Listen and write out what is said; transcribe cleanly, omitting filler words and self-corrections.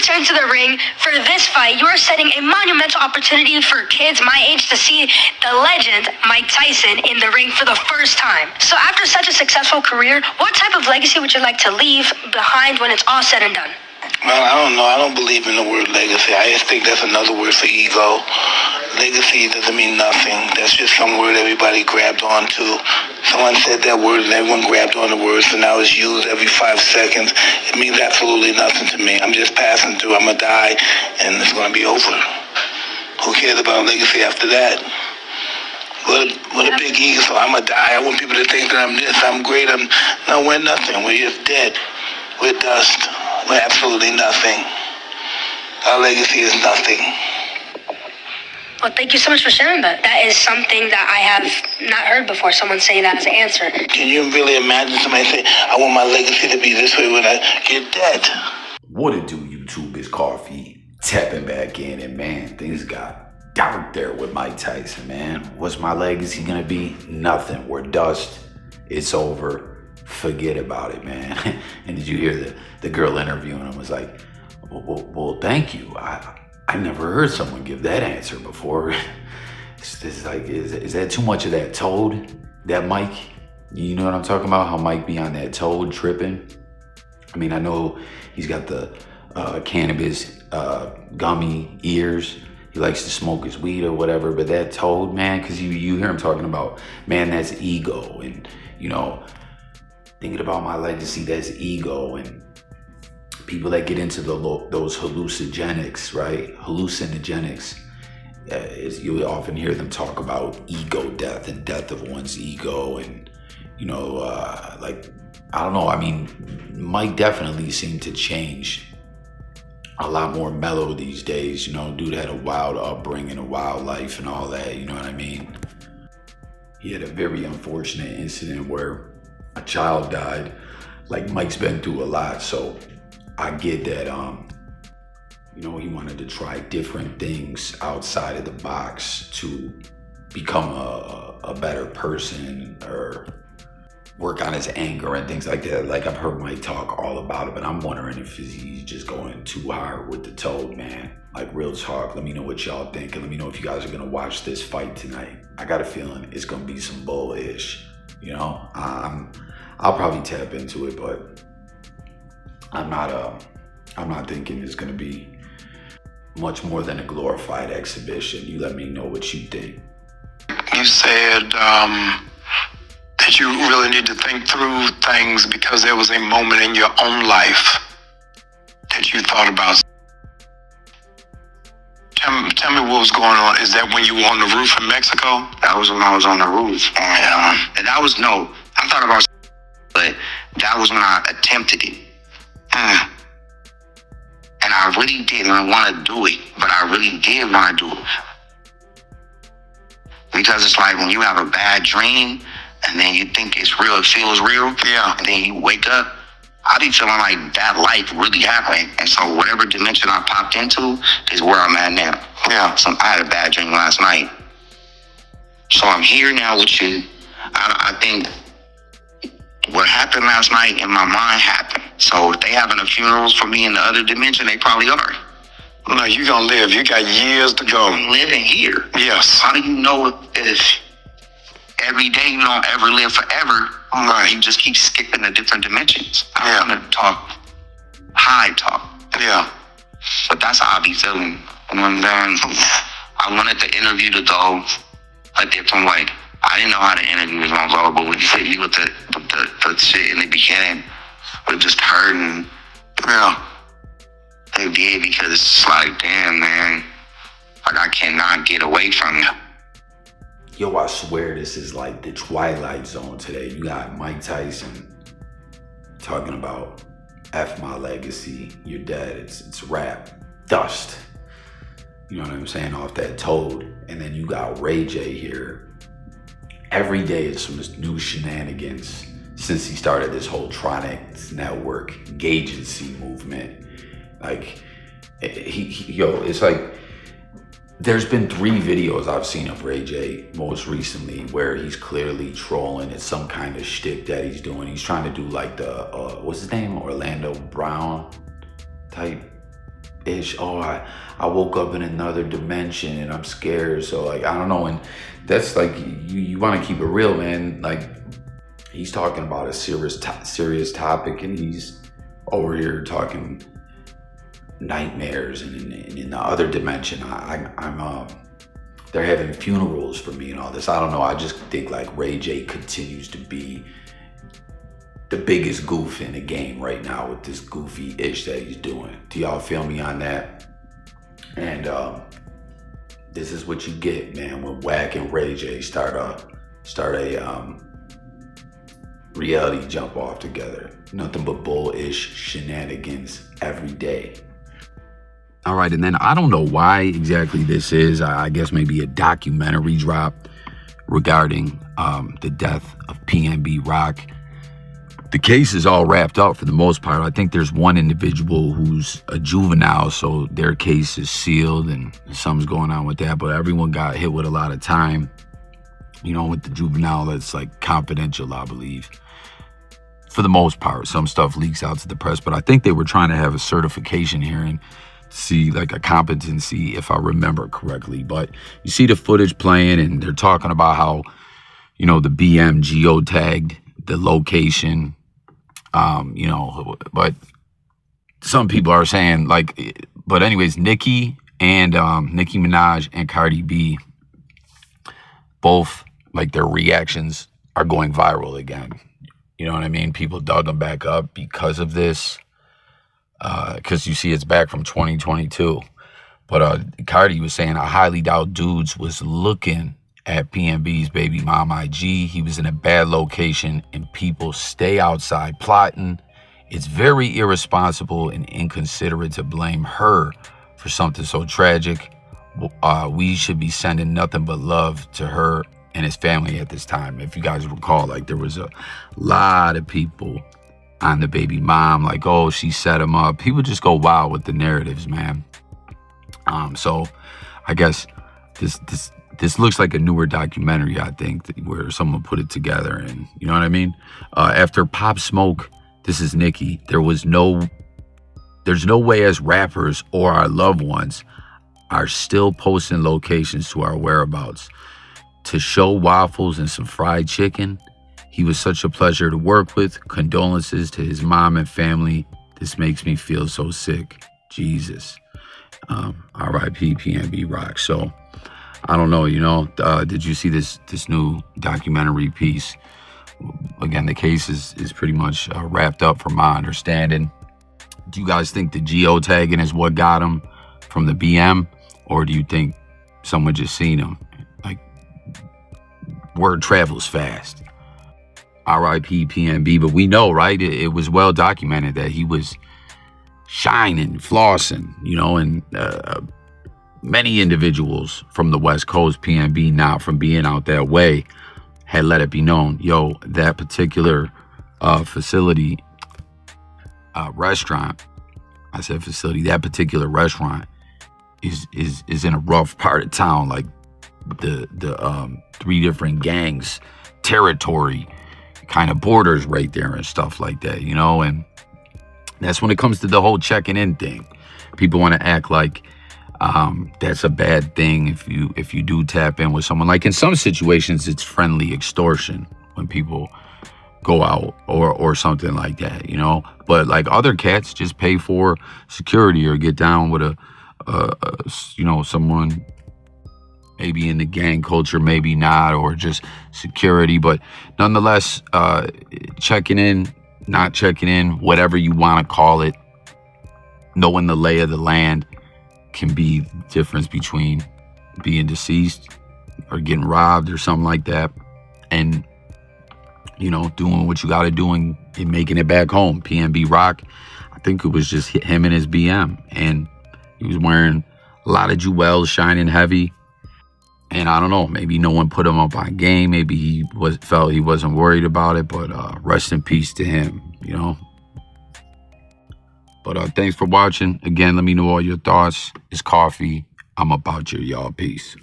return to the ring. For this fight, you are setting a monumental opportunity for kids my age to see the legend Mike Tyson in the ring for the first time. So after such a successful career, what type of legacy would you like to leave behind when it's all said and done? Well, I don't know. I don't believe in the word legacy. I just think that's another word for ego. Legacy doesn't mean nothing. That's just some word everybody grabbed onto. Someone said that word and everyone grabbed on the word, so now it's used every 5 seconds. It means absolutely nothing to me. I'm just passing through. I'm going to die, and it's going to be over. Who cares about legacy after that? What a big ego. So I'm going to die. I want people to think that I'm this, I'm great. No, we're nothing. We're just dead. We're dust. We're absolutely nothing. Our legacy is nothing. Well, thank you so much for sharing that. That is something that I have not heard before, someone say that as an answer. Can you really imagine somebody say, I want my legacy to be this way when I get dead? What it do, YouTube? Is Coffee tapping back in, and man, things got dark there with Mike Tyson, man. What's my legacy gonna be? Nothing. We're dust. It's over. Forget about it, man. And did you hear the girl interviewing him was like, well, thank you. I never heard someone give that answer before. It's like, is that too much of that toad, that Mike? You know what I'm talking about? How Mike be on that toad tripping? I mean, I know he's got the cannabis gummy ears. He likes to smoke his weed or whatever, but that toad, man, because you hear him talking about, man, that's ego. And, you know, thinking about my legacy, that's ego. And people that get into those hallucinogenics, right? Hallucinogenics, you often hear them talk about ego death and death of one's ego. And, you know, like, I don't know. I mean, Mike definitely seemed to change. A lot more mellow these days. You know, dude had a wild upbringing, a wild life and all that, you know what I mean? He had a very unfortunate incident where a child died. Like, Mike's been through a lot, so I get that, you know, he wanted to try different things outside of the box to become a better person or work on his anger and things like that. Like, I've heard Mike talk all about it, but I'm wondering if he's just going too hard with the toad, man. Like, real talk. Let me know what y'all think, and let me know if you guys are gonna watch this fight tonight. I got a feeling it's gonna be some bullish. You know, I'll probably tap into it, but I'm not thinking it's gonna be much more than a glorified exhibition. You let me know what you think. You said that you really need to think through things because there was a moment in your own life that you thought about. Tell me what was going on. Is that when you were on the roof in Mexico? That was when I was on the roof. And that was, no, I thought about, but that was when I attempted it. And I really didn't want to do it, but I really did want to do it. Because it's like when you have a bad dream and then you think it's real, it feels real. Yeah. And then you wake up, I be feeling like that life really happened. And so whatever dimension I popped into is where I'm at now. Yeah. So I had a bad dream last night. So I'm here now with you. I think what happened last night in my mind happened. So if they having a funeral for me in the other dimension, they probably are. No, you're going to live. You got years to go. I'm living here. Yes. How do you know if every day you don't ever live forever? Right. You just keep skipping to different dimensions. Yeah. I want to talk high talk. Yeah. But that's how I be feeling. And then I wanted to interview the dog a different way. I didn't know how to interview his own dog, but when you hit me with the shit in the beginning, with just hurting. Yeah. They did, because it's like, damn, man, like I cannot get away from you. Yo, I swear this is like the Twilight Zone today. You got Mike Tyson talking about F my legacy, you're dead, it's rap, dust. You know what I'm saying, off that toad. And then you got Ray J here. Every day it's some new shenanigans since he started this whole Tronics Network Gagency movement. Like, it's like, there's been 3 videos I've seen of Ray J most recently where he's clearly trolling. It's some kind of shtick that he's doing. He's trying to do like the, what's his name? Orlando Brown type ish. Oh, I woke up in another dimension and I'm scared. So like, I don't know. And that's like, you want to keep it real, man. Like, he's talking about a serious topic, and he's over here talking nightmares and in the other dimension. I'm they're having funerals for me and all this. I don't know. I just think like Ray J continues to be the biggest goof in the game right now with this goofy ish that he's doing. Do y'all feel me on that? And this is what you get, man, when Wack and Ray J start a reality jump off together. Nothing but bull-ish shenanigans every day. All right, and then I don't know why exactly this is. I guess maybe a documentary drop regarding the death of PNB Rock. The case is all wrapped up for the most part. I think there's one individual who's a juvenile, so their case is sealed and something's going on with that. But everyone got hit with a lot of time. You know, with the juvenile, that's like confidential, I believe. For the most part, some stuff leaks out to the press, but I think they were trying to have a certification hearing, see like a competency, if I remember correctly. But you see the footage playing, and they're talking about how, you know, the BM geotagged the location. You know, but some people are saying like, but anyways, Nicki Minaj and Cardi B, both like their reactions are going viral again. You know what I mean? People dug them back up because of this, because you see it's back from 2022. But Cardi was saying, I highly doubt dudes was looking at PNB's baby mom IG. He was in a bad location and people stay outside plotting. It's very irresponsible and inconsiderate to blame her for something so tragic. We should be sending nothing but love to her and his family at this time. If you guys recall, like there was a lot of people on the baby mom, like, oh, she set him up. People just go wild with the narratives, man. So I guess this looks like a newer documentary, I think, where someone put it together, and you know what I mean? After Pop Smoke, this is Nicki, there's no way as rappers or our loved ones are still posting locations to our whereabouts. To show waffles and some fried chicken, he was such a pleasure to work with. Condolences to his mom and family. This makes me feel so sick. Jesus. R.I.P. PNB Rock. So, I don't know, you know, did you see this new documentary piece? Again, the case is pretty much wrapped up from my understanding. Do you guys think the geotagging is what got him from the BM? Or do you think someone just seen him? Like, word travels fast. R.I.P. PNB. But we know, right? It was well documented that he was shining, flossing, you know, and many individuals from the West Coast, PNB now, from being out that way, had let it be known, yo, that particular facility, restaurant, I said facility, that particular restaurant is in a rough part of town, like the three different gangs territory kind of borders right there and stuff like that, you know. And that's when it comes to the whole checking in thing. People want to act like that's a bad thing if you do tap in with someone. Like in some situations, it's friendly extortion when people go out or something like that, you know. But like other cats just pay for security or get down with a you know, someone maybe in the gang culture, maybe not, or just security. But nonetheless, checking in, not checking in, whatever you want to call it, knowing the lay of the land can be the difference between being deceased or getting robbed or something like that, and, you know, doing what you got to do and making it back home. PNB Rock, I think it was just him and his BM, and he was wearing a lot of jewels, shining heavy. And I don't know, maybe no one put him up on game. Maybe he felt he wasn't worried about it. But rest in peace to him, you know. But thanks for watching. Again, let me know all your thoughts. It's Coffee. I'm about you, y'all. Peace.